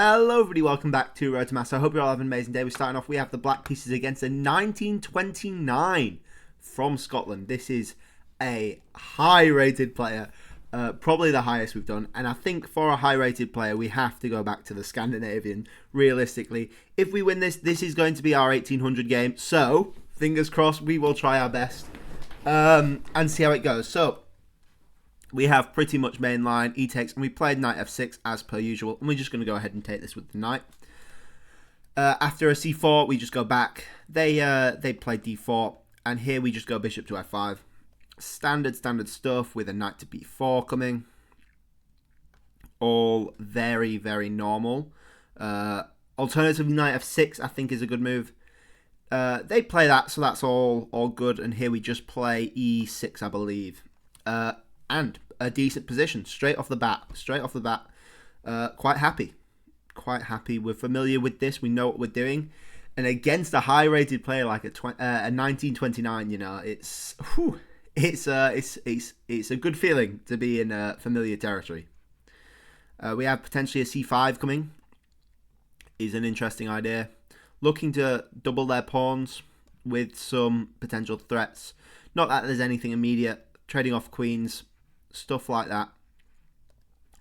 Hello everybody, welcome back to Road to Master. I hope you're all having an amazing day. We're starting off, we have the Black Pieces against a 1929 from Scotland. This is a high rated player, probably the highest we've done. And I think for a high rated player, we have to go back to the Scandinavian, realistically. If we win this, this is going to be our 1800 game. So, fingers crossed, we will try our best and see how it goes. So, we have pretty much mainline e-takes, and we played knight f6 as per usual, and we're just going to go ahead and take this with the knight. After a c4, we just go back. They play d4, and here we just go bishop to f5. Standard stuff with a knight to b4 coming. All very, very normal. Alternatively, knight f6 I think is a good move. They play that, so that's all good, and here we just play e6, I believe. And a decent position straight off the bat. Quite happy. We're familiar with this. We know what we're doing. And against a high-rated player like a 1929, you know, it's a good feeling to be in familiar territory. We have potentially a c5 coming. Is an interesting idea. Looking to double their pawns with some potential threats. Not that there's anything immediate. Trading off queens. Stuff like that.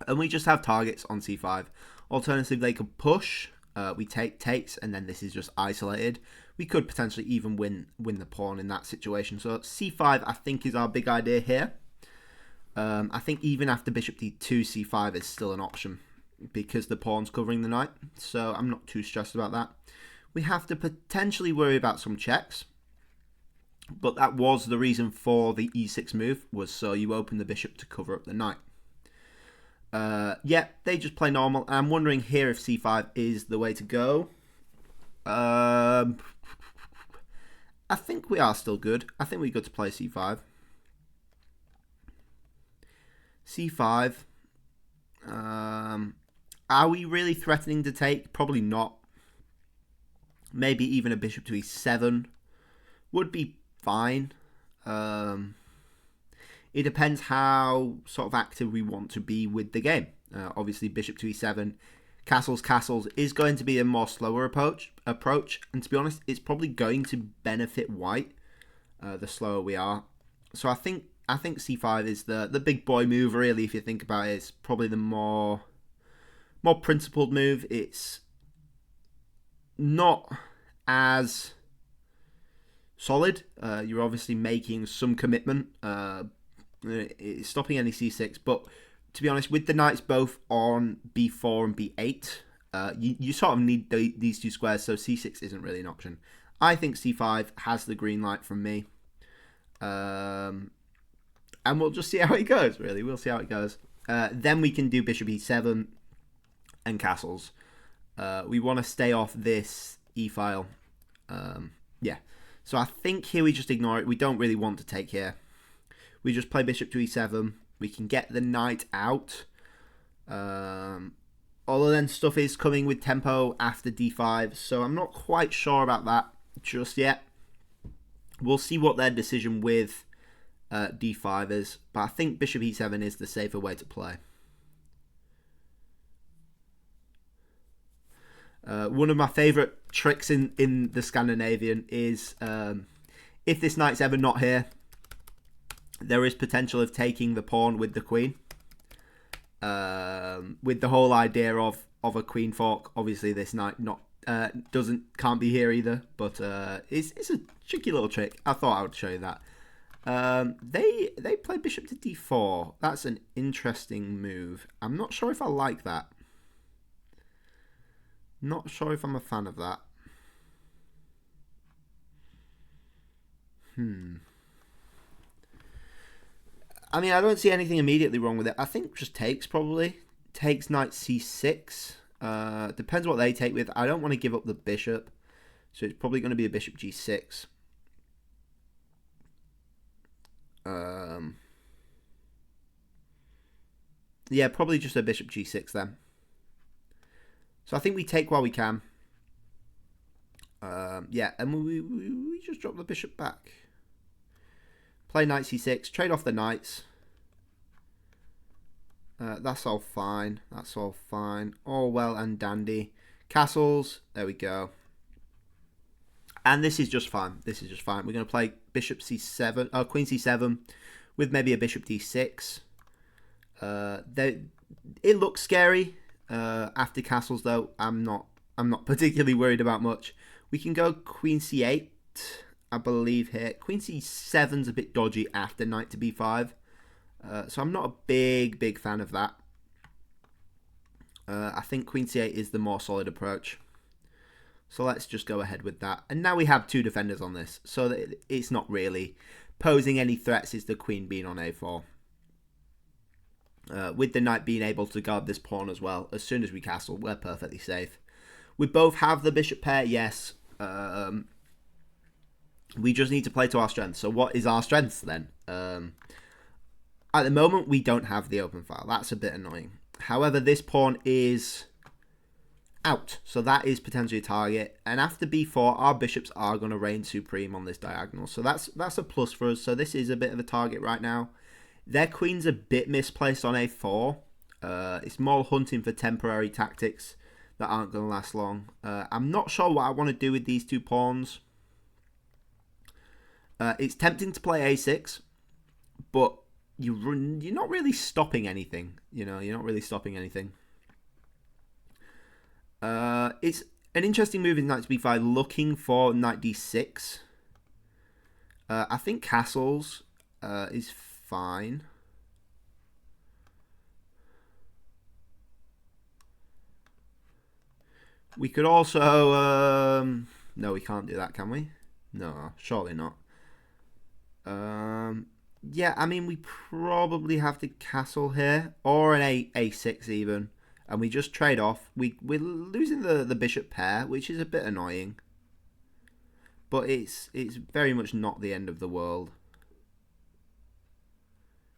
And we just have targets on c5. Alternatively, they could push. We takes, and then this is just isolated. We could potentially even win the pawn in that situation. So c5, I think, is our big idea here. I think even after bishop d2, c5 is still an option because the pawn's covering the knight. So I'm not too stressed about that. We have to potentially worry about some checks. But that was the reason for the e6 move, was so you open the bishop to cover up the knight. Yeah, they just play normal. And I'm wondering here if c5 is the way to go. I think we are still good. I think we're good to play c5. c5. Are we really threatening to take? Probably not. Maybe even a bishop to e7 would be fine. It depends how sort of active we want to be with the game. Obviously, bishop to e7, castles is going to be a more slower approach. And to be honest, it's probably going to benefit white the slower we are. So I think c5 is the big boy move, really. If you think about it, it's probably the more principled move. It's not as solid. You're obviously making some commitment. It's stopping any c6, but to be honest, with the knights both on b4 and b8, you sort of need these two squares, so c6 isn't really an option. I think c5 has the green light from me. And we'll just see how it goes, really. We'll see how it goes. Then we can do bishop e7 and castles. We want to stay off this e-file. Yeah. So I think here we just ignore it. We don't really want to take here. We just play bishop to e7. We can get the knight out. Although then stuff is coming with tempo after d5. So I'm not quite sure about that just yet. We'll see what their decision with d5 is. But I think bishop e7 is the safer way to play. One of my favourite tricks in the Scandinavian is if this knight's ever not here, there is potential of taking the pawn with the queen. With the whole idea of a queen fork. Obviously, this knight can't be here either, but it's a tricky little trick. I thought I would show you that. They play bishop to d4. That's an interesting move. I'm not sure if I like that. Not sure if I'm a fan of that. I mean, I don't see anything immediately wrong with it. I think just takes, probably. Takes knight c6. Depends what they take with. I don't want to give up the bishop. So it's probably going to be a bishop g6. Yeah, probably just a bishop g6 then. So I think we take while we can. Yeah, and we just drop the bishop back. Play knight c6, trade off the knights. That's all fine. That's all fine. All well and dandy. Castles. There we go. And this is just fine. This is just fine. We're going to play bishop c7, queen c7, with maybe a bishop d6. It looks scary. After castles, though, I'm not particularly worried about much. We can go queen c8, I believe here. Queen c7's a bit dodgy after knight to b5. So I'm not a big fan of that. I think queen c8 is the more solid approach. So let's just go ahead with that. And now we have two defenders on this. So that it's not really posing any threats, is the queen being on a4. With the knight being able to guard this pawn as well. As soon as we castle, we're perfectly safe. We both have the bishop pair, yes. We just need to play to our strengths. So what is our strengths then? At the moment, we don't have the open file. That's a bit annoying. However, this pawn is out. So that is potentially a target. And after b4, our bishops are going to reign supreme on this diagonal. So that's a plus for us. So this is a bit of a target right now. Their queen's a bit misplaced on a4. It's more hunting for temporary tactics that aren't going to last long. I'm not sure what I want to do with these two pawns. It's tempting to play a6, but you're not really stopping anything. You know, you're not really stopping anything. It's an interesting move in knight to b5, looking for knight d6. I think castles is fine. We could also... no, we can't do that, can we? No, surely not. Yeah, I mean, we probably have to castle here, or an a6 even, and we just trade off. We're losing the bishop pair, which is a bit annoying, but it's very much not the end of the world.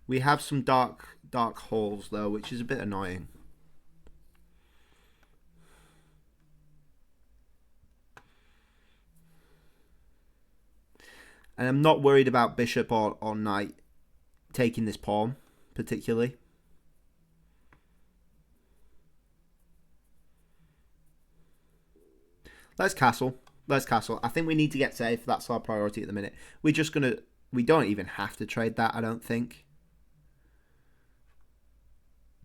We have some dark holes though, which is a bit annoying. And I'm not worried about bishop or knight taking this pawn, particularly. Let's castle. Let's castle. I think we need to get safe. That's our priority at the minute. We're just going to... We don't even have to trade that, I don't think.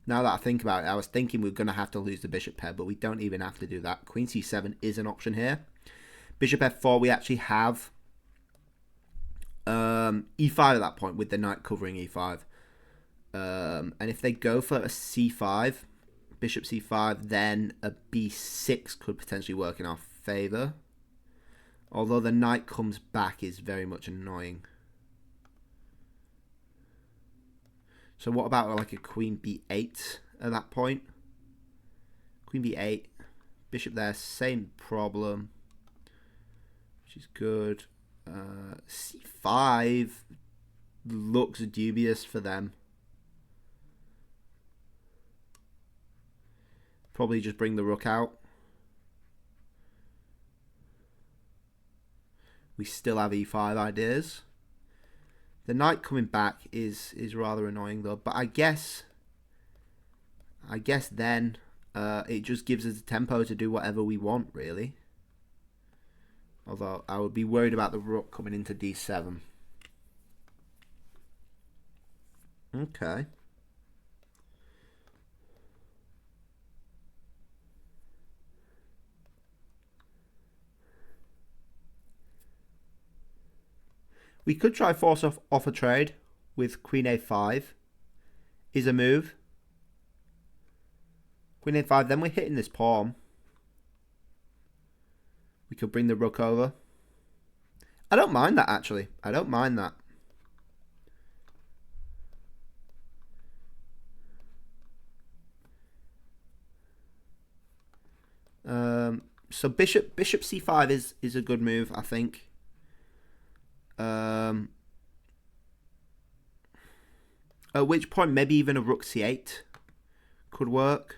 Now that I think about it, I was thinking we're going to have to lose the bishop pair, but we don't even have to do that. Queen c7 is an option here. Bishop f4, we actually have... e5 at that point with the knight covering e5. And if they go for a c5, bishop c5, then a b6 could potentially work in our favour. Although the knight comes back is very much annoying. So what about like a queen b8 at that point? Queen b8, bishop there, same problem, which is good. c5 looks dubious for them. Probably just bring the rook out. We still have e5 ideas. The knight coming back is rather annoying though, but I guess then it just gives us the tempo to do whatever we want, really. Although I would be worried about the rook coming into d7. Okay. We could try force off a trade with queen a5 is a move. Queen a5, then we're hitting this pawn. We could bring the rook over. I don't mind that, actually. I don't mind that. So bishop c5 is a good move, I think. At which point maybe even a rook c8 could work.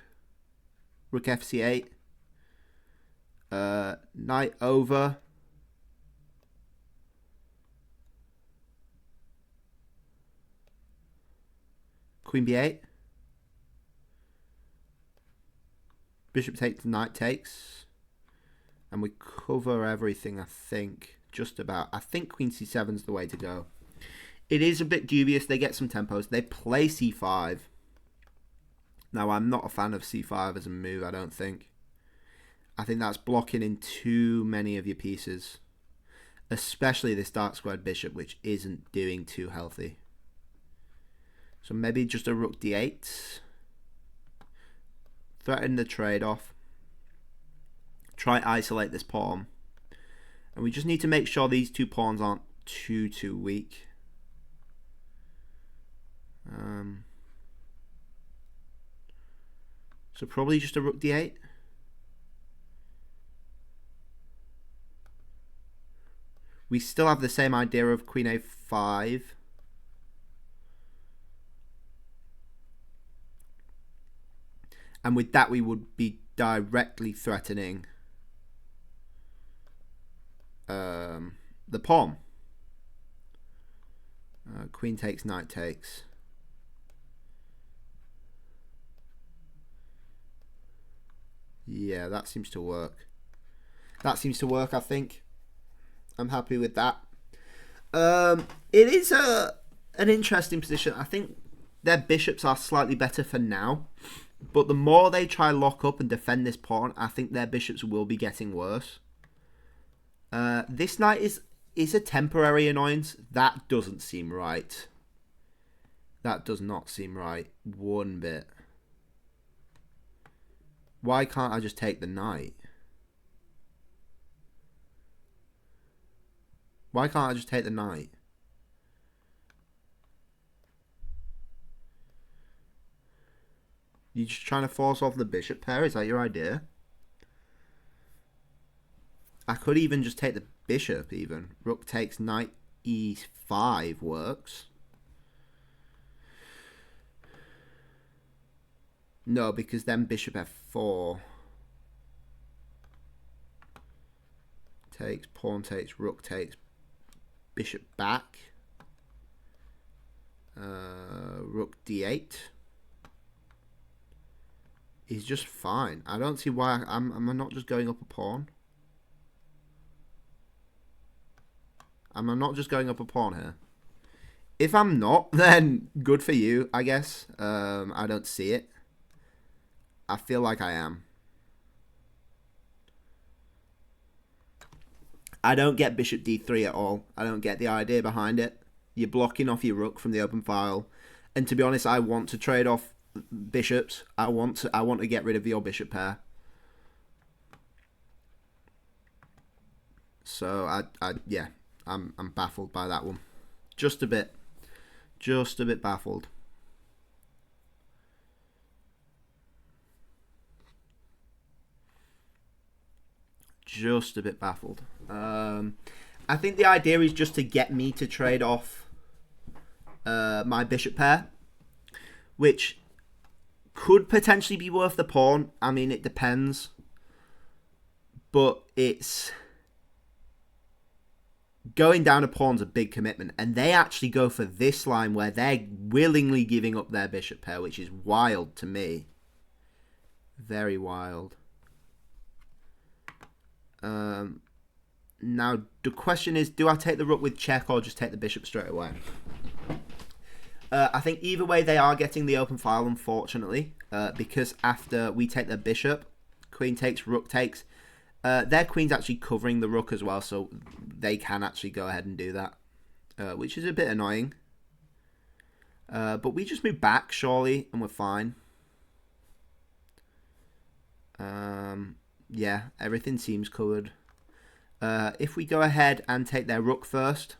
Rook fc8. Knight over. Queen b8. Bishop takes, knight takes. And we cover everything, I think. Just about. I think queen c7 is the way to go. It is a bit dubious. They get some tempos. They play c5. Now, I'm not a fan of c5 as a move, I don't think. I think that's blocking in too many of your pieces. Especially this dark squared bishop, which isn't doing too healthy. So maybe just a rook d8. Threaten the trade-off. Try isolate this pawn. And we just need to make sure these two pawns aren't too weak. So probably just a rook d8. We still have the same idea of queen a5. And with that we would be directly threatening the pawn. Queen takes, knight takes. Yeah, that seems to work. That seems to work, I think. I'm happy with that. It is an interesting position. I think their bishops are slightly better for now. But the more they try lock up and defend this pawn, I think their bishops will be getting worse. This knight is a temporary annoyance. That doesn't seem right. That does not seem right one bit. Why can't I just take the knight? Why can't I just take the knight? You just trying to force off the bishop pair? Is that your idea? I could even just take the bishop even. Rook takes, knight e5 works. No, because then bishop f4 takes, pawn takes, rook takes, bishop back, rook d8 is just fine. I don't see why I'm not just going up a pawn. I'm not just going up a pawn here. If I'm not, then good for you, I guess. I don't see it. I feel like I am. I don't get bishop d3 at all. I don't get the idea behind it. You're blocking off your rook from the open file. And to be honest, I want to trade off bishops. I want to get rid of your bishop pair. So yeah, I'm baffled by that one. Just a bit baffled. Just a bit baffled. I think the idea is just to get me to trade off my bishop pair, which could potentially be worth the pawn. I mean, it depends. But it's... Going down a pawn's a big commitment. And they actually go for this line where they're willingly giving up their bishop pair, which is wild to me. Very wild. Now, the question is, do I take the rook with check or just take the bishop straight away? I think either way they are getting the open file, unfortunately, because after we take the bishop, queen takes, rook takes, their queen's actually covering the rook as well, so they can actually go ahead and do that, which is a bit annoying. But we just move back, surely, and we're fine. Yeah, everything seems covered. If we go ahead and take their rook first,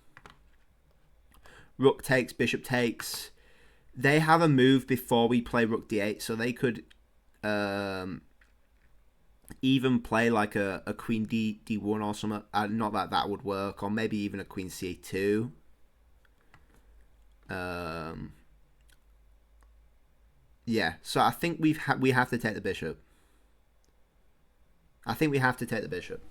rook takes, bishop takes, they have a move before we play rook d8, so they could even play like a queen d1 or something. Not that that would work, or maybe even a queen c2. Yeah, so I think we have to take the bishop. I think we have to take the bishop.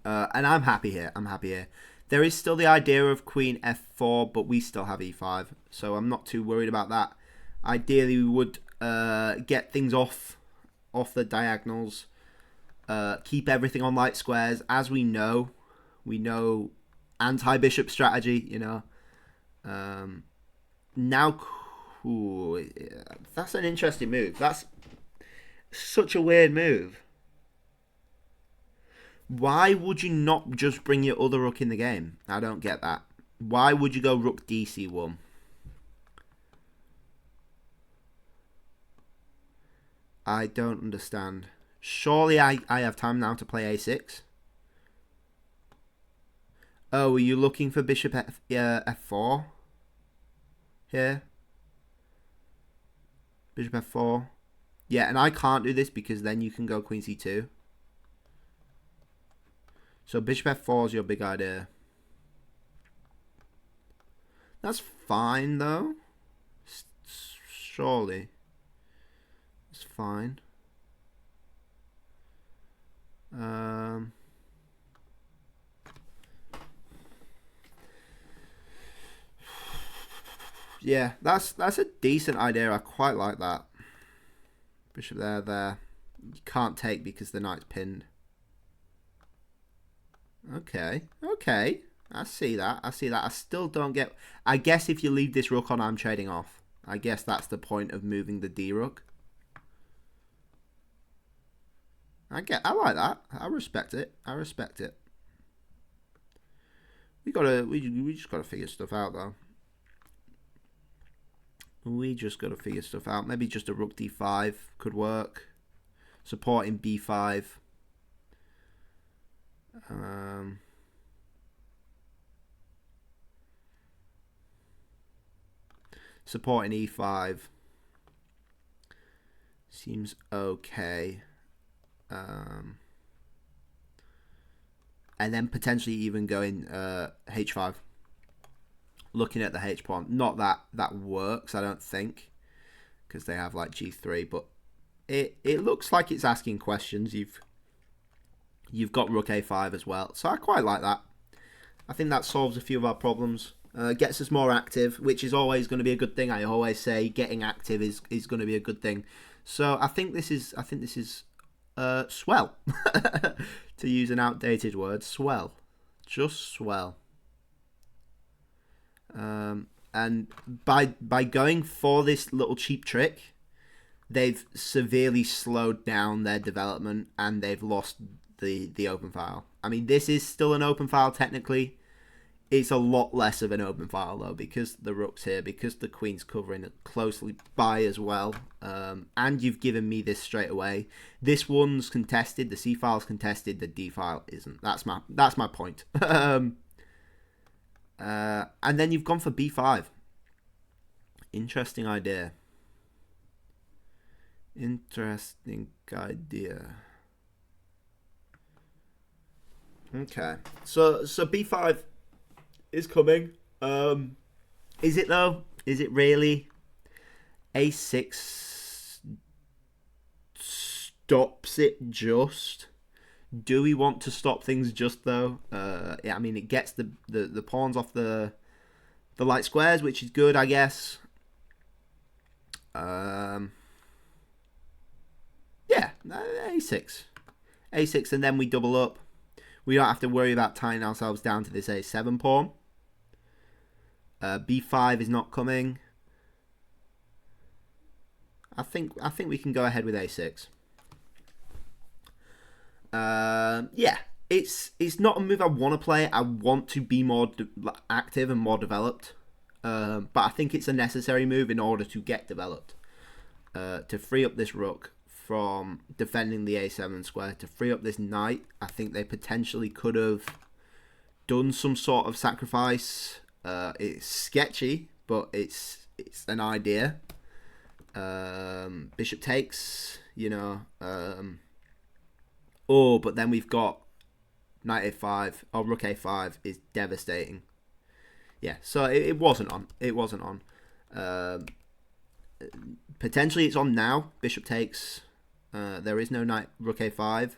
And I'm happy here. I'm happy here. There is still the idea of queen f4, but we still have e5. So I'm not too worried about that. Ideally, we would get things off off the diagonals. Keep everything on light squares. As we know anti-bishop strategy, you know. Now, ooh, that's an interesting move. That's such a weird move. Why would you not just bring your other rook in the game? I don't get that. Why would you go rook dc1? I don't understand. Surely I have time now to play a6. Oh, are you looking for bishop f4? Here? Bishop f4. Yeah, and I can't do this because then you can go queen c2. So bishop f4 is your big idea. That's fine, though. Surely. It's fine. Yeah, that's a decent idea. I quite like that. Bishop there. You can't take because the knight's pinned. Okay. I see that. I still don't get... I guess if you leave this rook on, I'm trading off. I guess that's the point of moving the d rook. I like that. I respect it. We just gotta figure stuff out though. Maybe just a rook d5 could work. Supporting b5. Supporting e5 seems okay. And then potentially even going h5. Looking at the h pawn. Not that works, I don't think, because they have like g3, but it looks like it's asking questions. You've got rook a5 as well, so I quite like that. I think that solves a few of our problems. Gets us more active, which is always going to be a good thing. I always say getting active is going to be a good thing. So I think this is swell. To use an outdated word, swell. Just swell. And by going for this little cheap trick, they've severely slowed down their development and they've lost the open file. I mean, this is still an open file technically. It's a lot less of an open file though, because the rook's here, because the queen's covering it closely by as well, and you've given me this straight away. This one's contested, the c file's contested, the d file isn't. That's my point. And then you've gone for b5. Interesting idea. Okay, so b5 is coming. Is it though? Is it really? a6 stops it just. Do we want to stop things just though? Yeah, I mean it gets the pawns off the light squares, which is good, I guess. Yeah, a6, and then we double up. We don't have to worry about tying ourselves down to this a7 pawn. b5 is not coming. I think we can go ahead with a6. Yeah, it's not a move I want to play. I want to be more active and more developed. But I think it's a necessary move in order to get developed. To free up this rook from defending the a7 square, to free up this knight. I think they potentially could have done some sort of sacrifice. It's sketchy, but it's an idea. Bishop takes, you know. But then we've got knight a5 or rook a5 is devastating. Yeah, so it wasn't on. Potentially it's on now. Bishop takes. There is no knight rook a5.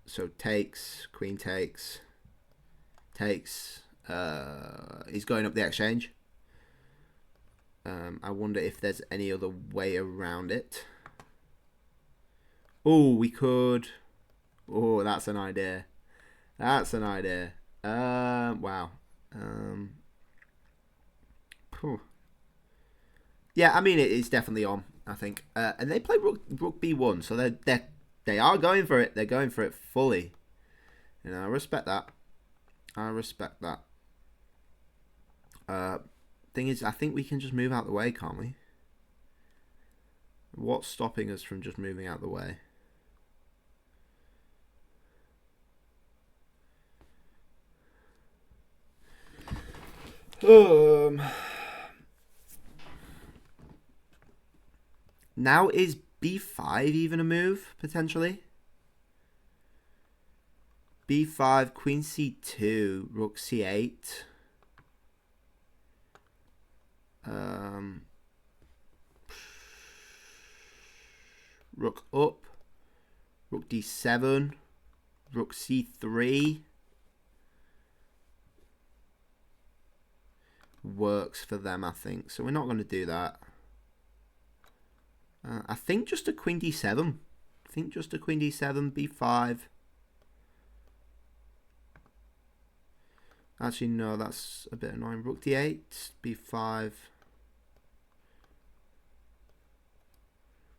So takes, queen takes. He's going up the exchange. I wonder if there's any other way around it. Oh, we could. Oh, that's an idea. That's an idea. Wow. Yeah, I mean it's definitely on. I think, and they play Rook B1, so they are going for it. They're going for it fully. You know, I respect that. I respect that. Thing is, I think we can just move out the way, can't we? What's stopping us from just moving out the way? Now is B5 even a move, potentially? B5, Queen C2, Rook C8. Rook up. Rook D7. Rook C3. Works for them, I think. So we're not going to do that. I think just a Queen D7. I think just a Queen D7, B5. Actually, no, that's a bit annoying. Rook D8, B5.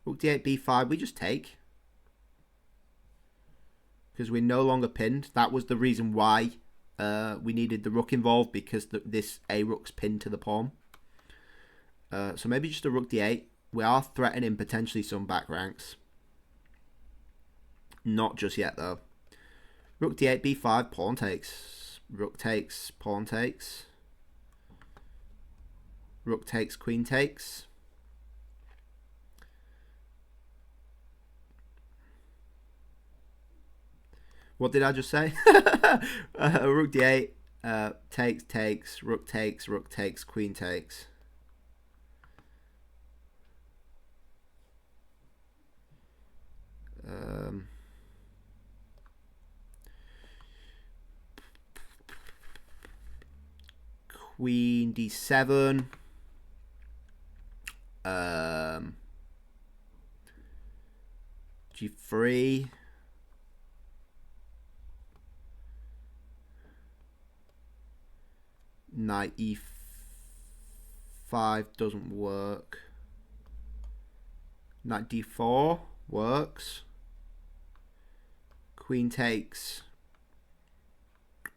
Rook D8, B5. We just take. Because we're no longer pinned. That was the reason why we needed the rook involved. Because this A-rook's pinned to the pawn. So maybe just a Rook D8. We are threatening potentially some back ranks. Not just yet, though. Rook D8, B5, pawn takes. Rook takes, pawn takes. Rook takes, queen takes. What did I just say? Rook D8, takes, rook takes, queen takes. Queen D7. G3. Knight E5 doesn't work. Knight D4 works. Queen takes.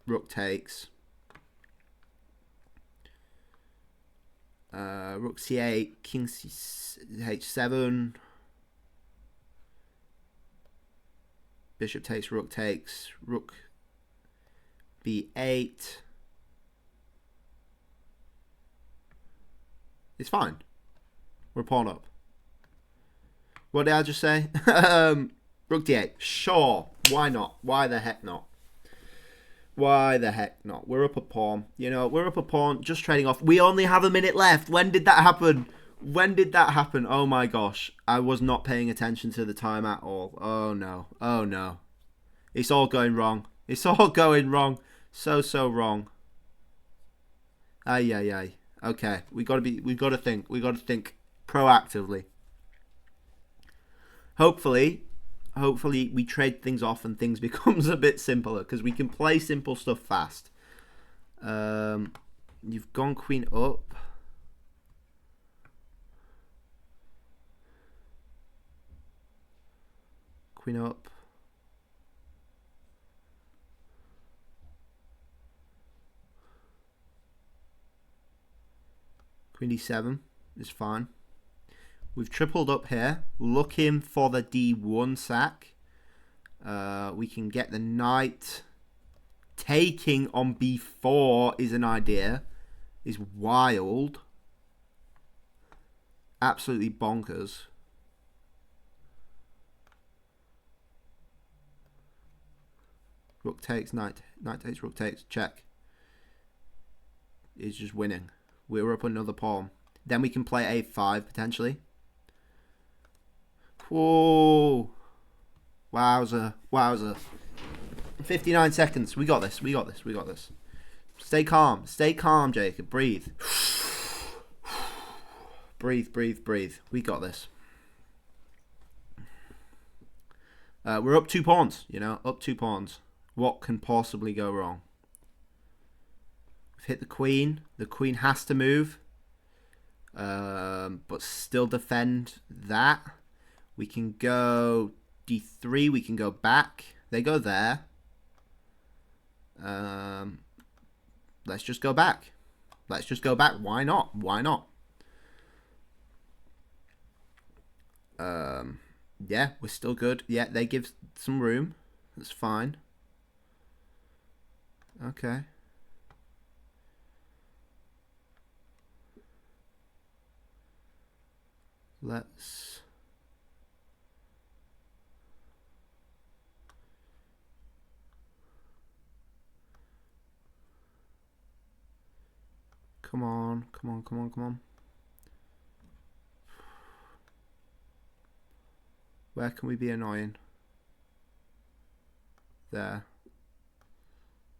Rook takes. Rook C8, King H7. Bishop takes, Rook takes. Rook B8. It's fine. We're pawn up. What did I just say? Rook D8. Sure. Why not? Why the heck not? Why the heck not? We're up a pawn. You know, we're up a pawn. Just trading off. We only have a minute left. When did that happen? When did that happen? Oh my gosh. I was not paying attention to the time at all. Oh no. Oh no. It's all going wrong. It's all going wrong. So wrong. Ay, ay, ay. Okay. We gotta think. We gotta think proactively. Hopefully we trade things off and things becomes a bit simpler because we can play simple stuff fast. You've gone queen up. Queen up. Queen d7 is fine. We've tripled up here, looking for the d1 sack. We can get the knight. Taking on b4 is an idea. Is wild. Absolutely bonkers. Rook takes, knight takes, rook takes, check. Is just winning. We're up another pawn. Then we can play a5 potentially. Whoa. Wowza. Wowza. 59 seconds. We got this. We got this. We got this. Stay calm. Stay calm, Jacob. Breathe. Breathe, breathe, breathe. We got this. We're up 2 pawns, you know, up 2 pawns. What can possibly go wrong? We've hit the queen. The queen has to move. But still defend that. We can go d3. We can go back. They go there. Let's just go back. Let's just go back. Why not? Why not? Yeah, we're still good. Yeah, they give some room. That's fine. Okay. Let's... Come on, come on, come on, come on. Where can we be annoying? There.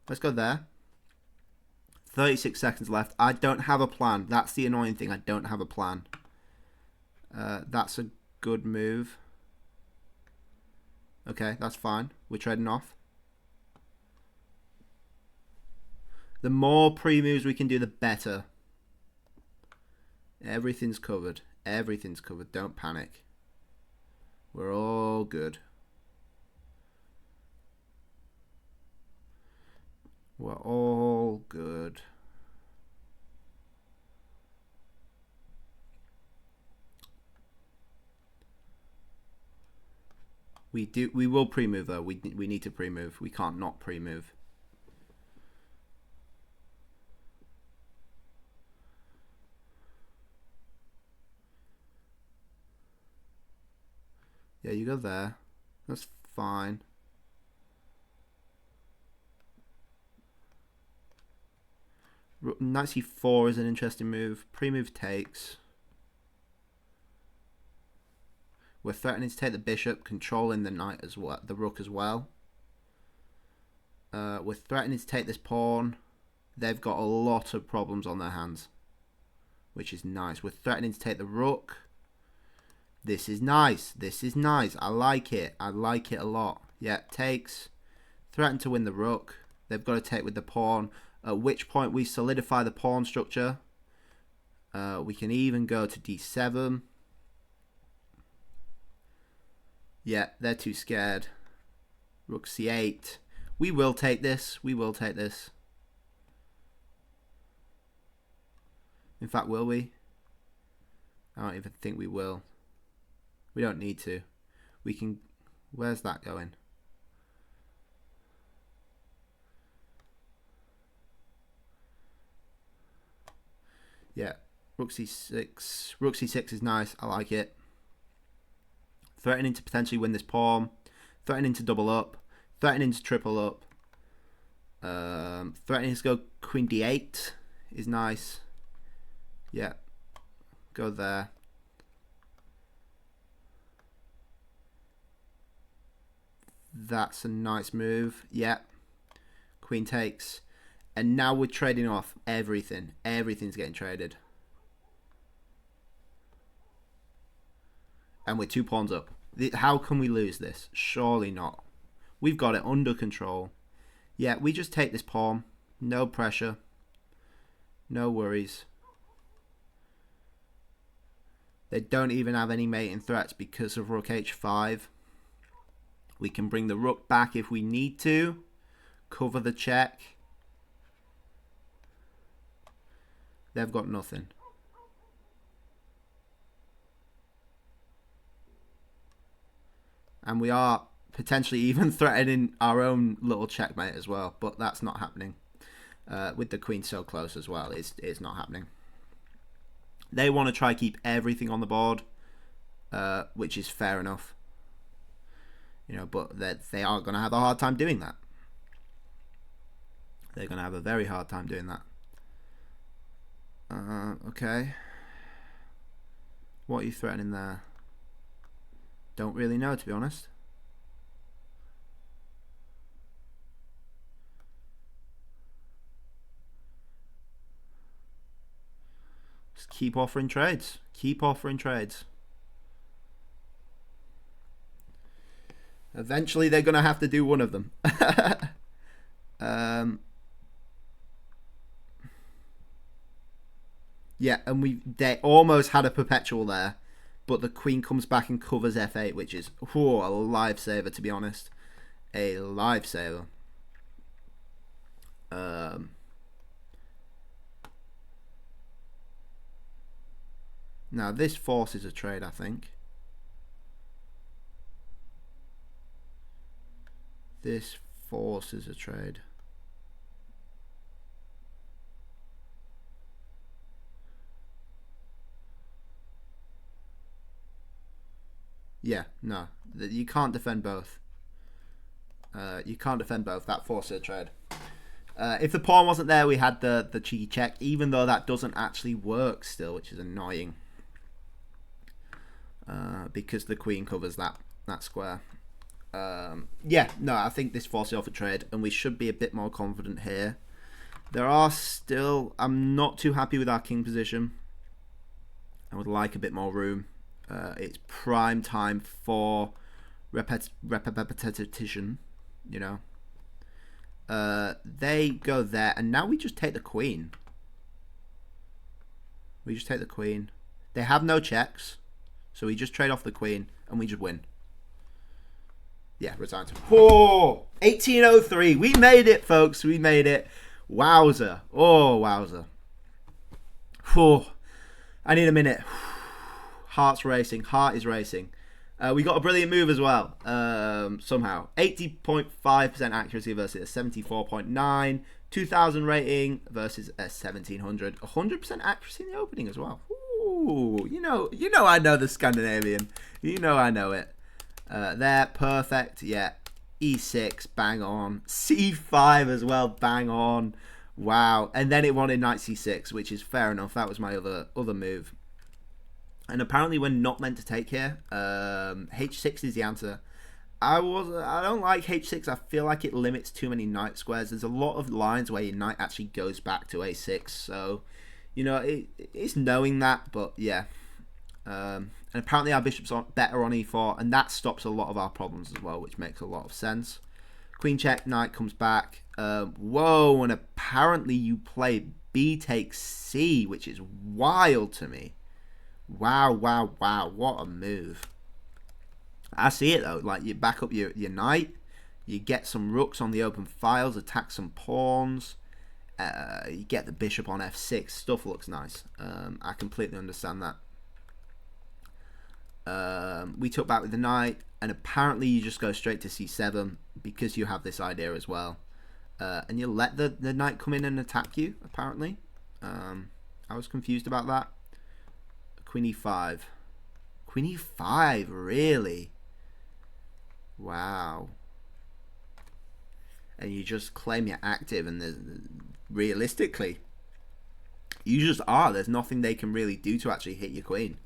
Let's go there. 36 seconds left. I don't have a plan. That's the annoying thing. I don't have a plan. That's a good move. Okay, that's fine. We're trading off. The more pre-moves we can do, the better. Everything's covered. Everything's covered. Don't panic. We're all good. We're all good. We will pre-move though. We need to pre-move. We can't not pre-move. Yeah, you go there. That's fine. Knight c4 is an interesting move. Pre-move takes. We're threatening to take the bishop, controlling the knight as well, the rook as well. We're threatening to take this pawn. They've got a lot of problems on their hands, which is nice. We're threatening to take the rook. This is nice. This is nice. I like it. I like it a lot. Yeah, takes. Threaten to win the rook. They've got to take with the pawn. At which point we solidify the pawn structure. We can even go to d7. Yeah, they're too scared. Rook c8. We will take this. We will take this. In fact, will we? I don't even think we will. We don't need to. We can... Where's that going? Yeah. Rook c6. Rook c6 is nice. I like it. Threatening to potentially win this pawn. Threatening to double up. Threatening to triple up. Threatening to go queen d8 is nice. Yeah. Go there. That's a nice move. Yeah. Queen takes. And now we're trading off everything. Everything's getting traded. And we're 2 pawns up. How can we lose this? Surely not. We've got it under control. Yeah, we just take this pawn. No pressure. No worries. They don't even have any mating threats because of rook h5. We can bring the rook back if we need to. Cover the check. They've got nothing. And we are potentially even threatening our own little checkmate as well. But that's not happening. With the queen so close as well, it's not happening. They want to try keep everything on the board, which is fair enough. You know, but they are going to have a hard time doing that. They're going to have a very hard time doing that. Okay. What are you threatening there? Don't really know, to be honest. Just keep offering trades. Keep offering trades. Eventually, they're going to have to do one of them. Yeah, and they almost had a perpetual there, but the queen comes back and covers f8, which is a lifesaver, to be honest. A lifesaver. Now, this forces a trade, I think. This forces a trade. Yeah, no. You can't defend both. You can't defend both. That forces a trade. If the pawn wasn't there, we had the cheeky check, even though that doesn't actually work still, which is annoying. Because the queen covers that square. Yeah, no, I think this forces off a trade, and we should be a bit more confident here. There are still... I'm not too happy with our king position. I would like a bit more room. It's prime time for repetition, you know. They go there, and now we just take the queen. We just take the queen. They have no checks, so we just trade off the queen, and we just win. Yeah, resign to 1803. We made it, folks. We made it. Wowzer. Oh, wowzer. I need a minute. Heart's racing. Heart is racing. We got a brilliant move as well. Somehow. 80.5% accuracy versus a 74.9. 2000 rating versus a 1700. 100% accuracy in the opening as well. Ooh, you know I know the Scandinavian. You know I know it. There, perfect. Yeah. E6, bang on. C5 as well, bang on. Wow. And then it wanted knight c6, which is fair enough. That was my other move. And apparently we're not meant to take here. H6 is the answer. I don't like H6. I feel like it limits too many knight squares. There's a lot of lines where your knight actually goes back to A6. So, you know, it's knowing that. But yeah. And apparently our bishop's better on E4. And that stops a lot of our problems as well, which makes a lot of sense. Queen check, knight comes back. Whoa, and apparently you play B takes C, which is wild to me. Wow, wow, wow. What a move. I see it, though. Like, you back up your knight. You get some rooks on the open files. Attack some pawns. You get the bishop on F6. Stuff looks nice. I completely understand that. We took back with the knight. And apparently you just go straight to C7. Because you have this idea as well. And you let the knight come in and attack you, apparently. I was confused about that. Queen e5. Queen e5, really? Wow. And you just claim you're active, and realistically, you just are. There's nothing they can really do to actually hit your queen,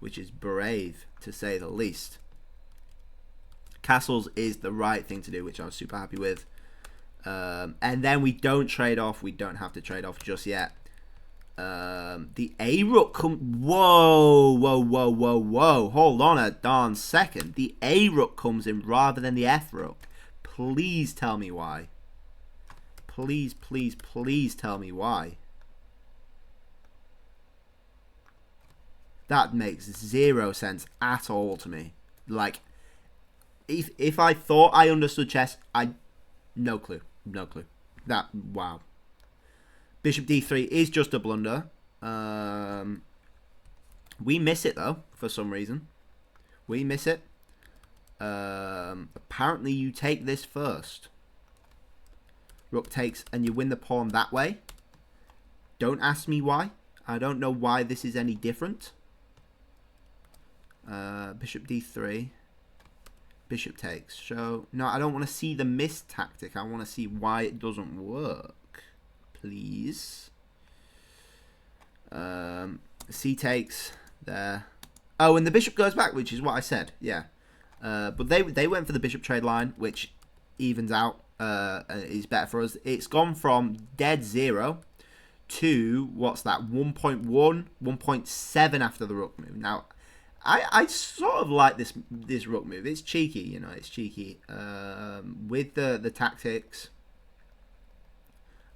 which is brave, to say the least. Castles is the right thing to do, which I was super happy with. And then we don't trade off. We don't have to trade off just yet. The A rook whoa, whoa, whoa, whoa, whoa. Hold on a darn second. The A rook comes in rather than the F rook. Please tell me why. Please, please, please tell me why. That makes zero sense at all to me. Like, if I thought I understood chess, no clue. No clue. Wow. Bishop d3 is just a blunder. We miss it, though, for some reason. We miss it. Apparently, you take this first. Rook takes, and you win the pawn that way. Don't ask me why. I don't know why this is any different. Bishop d3. Bishop takes. So, no, I don't want to see the missed tactic. I want to see why it doesn't work. Please. C takes there. Oh, and the bishop goes back, which is what I said. Yeah. But they went for the bishop trade line, which evens out. Is better for us. It's gone from dead 0 to, what's that, 1.1, 1.7 after the rook move. Now, I sort of like this rook move. It's cheeky, you know, it's cheeky. With the tactics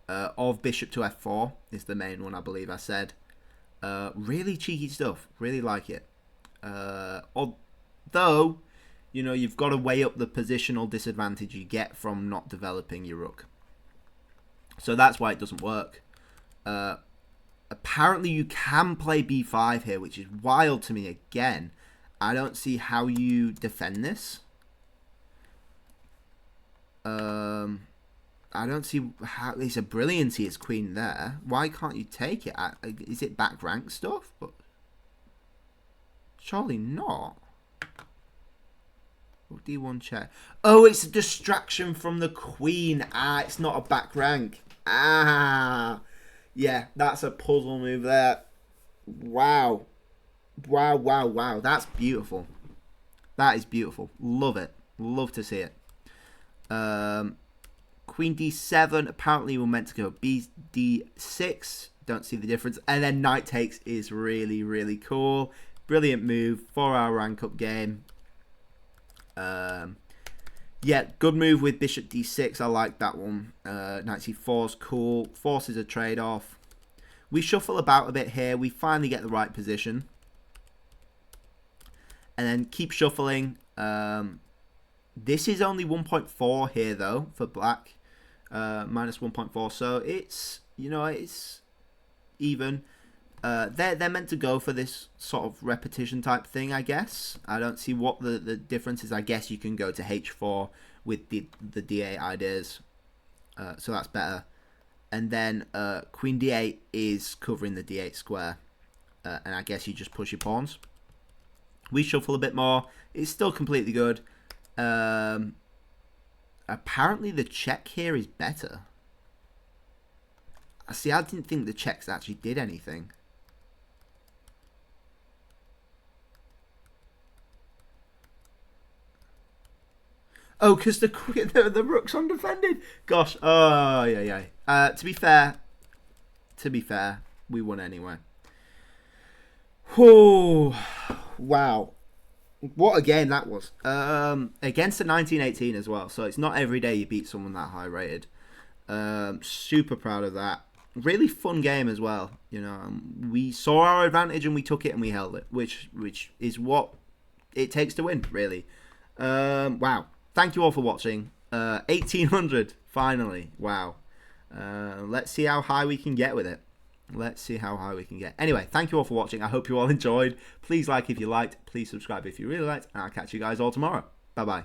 of bishop to f4 is the main one, I believe I said. Really cheeky stuff. Really like it. Although, you know, you've got to weigh up the positional disadvantage you get from not developing your rook. So that's why it doesn't work. Apparently you can play b5 here, which is wild to me again. I don't see how you defend this. I don't see how... It's a brilliancy, it's queen there. Why can't you take it? Is it back rank stuff? But surely not. D1 check. Oh, it's a distraction from the queen. It's not a back rank. Yeah, that's a puzzle move there. Wow. Wow. That's beautiful. That is beautiful. Love it. Love to see it. Queen d7. Apparently we're meant to go d6. Don't see the difference. And then knight takes is really, really cool. Brilliant move. 4-hour rank up game. Yeah, good move with bishop d6. I like that one. Knight c4 is cool. Forces a trade-off. We shuffle about a bit here. We finally get the right position. And then keep shuffling. This is only 1.4 here, though, for black. Minus 1.4. So it's, you know, it's even. They're meant to go for this sort of repetition type thing, I guess. I don't see what the difference is. I guess you can go to h4 with the d8 ideas. So that's better. And then queen d8 is covering the d8 square. And I guess you just push your pawns. We shuffle a bit more. It's still completely good. Apparently the check here is better. See, I didn't think the checks actually did anything. Oh, because the rook's undefended. Gosh. Oh, yeah. To be fair, we won anyway. Oh, wow. What a game that was. Against a 1918 as well. So it's not every day you beat someone that high rated. Super proud of that. Really fun game as well. You know, we saw our advantage and we took it and we held it, which is what it takes to win, really. Wow. Thank you all for watching. 1800, finally. Wow. Let's see how high we can get with it. Anyway, thank you all for watching. I hope you all enjoyed. Please like if you liked. Please subscribe if you really liked. And I'll catch you guys all tomorrow. Bye-bye.